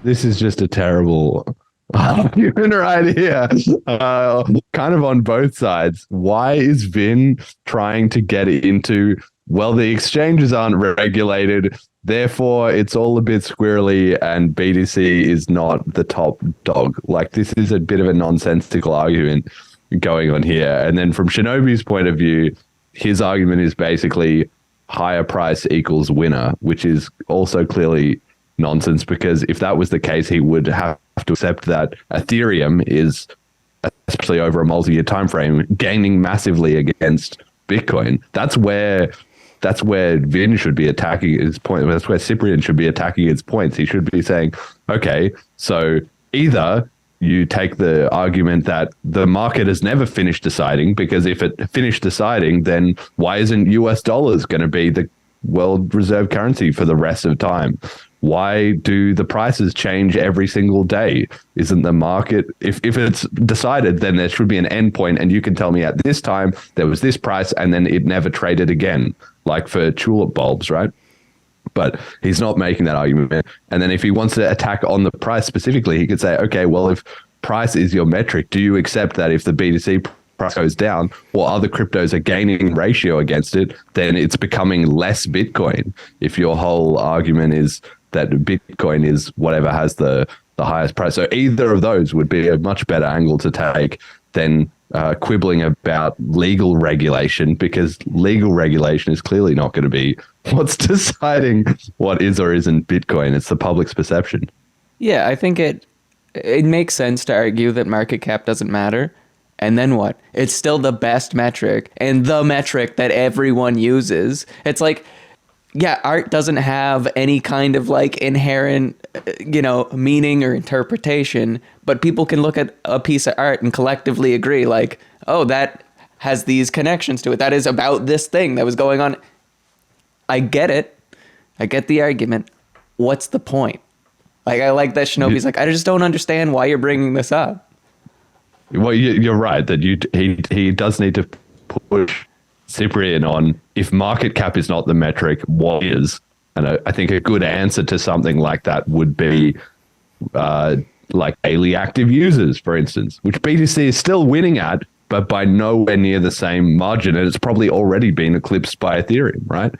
This is just a terrible argument right here. Kind of on both sides. Why is Vin trying to get into, well, the exchanges aren't regulated, therefore it's all a bit squirrely and BTC is not the top dog? Like, this is a bit of a nonsensical argument going on here. And then from Shinobi's point of view, his argument is basically higher price equals winner, which is also clearly nonsense, because if that was the case, he would have to accept that Ethereum is, especially over a multi-year time frame, gaining massively against Bitcoin. That's where Vin should be attacking his point. That's where Cyprian should be attacking his points. He should be saying, okay, so either you take the argument that the market has never finished deciding, because if it finished deciding, then why isn't US dollars going to be the world reserve currency for the rest of time? Why do the prices change every single day? Isn't the market, if it's decided, then there should be an endpoint, and you can tell me at this time there was this price and then it never traded again, like for tulip bulbs, right? But he's not making that argument. And then if he wants to attack on the price specifically, he could say, okay, well, if price is your metric, do you accept that if the BTC price goes down or other cryptos are gaining ratio against it, then it's becoming less Bitcoin? If your whole argument is that Bitcoin is whatever has the highest price. So either of those would be a much better angle to take than quibbling about legal regulation, because legal regulation is clearly not going to be what's deciding what is or isn't Bitcoin. It's the public's perception. Yeah, I think it makes sense to argue that market cap doesn't matter. And then what? It's still the best metric and the metric that everyone uses. It's like, yeah, art doesn't have any kind of like inherent, meaning or interpretation, but people can look at a piece of art and collectively agree like, oh, that has these connections to it. That is about this thing that was going on. I get it. I get the argument. What's the point? Like, I like that Shinobi's like, I just don't understand why you're bringing this up. Well, you're right that he does need to push Cyprian on, if market cap is not the metric, what is? And I think a good answer to something like that would be like daily active users, for instance, which BTC is still winning at, but by nowhere near the same margin. And it's probably already been eclipsed by Ethereum, right?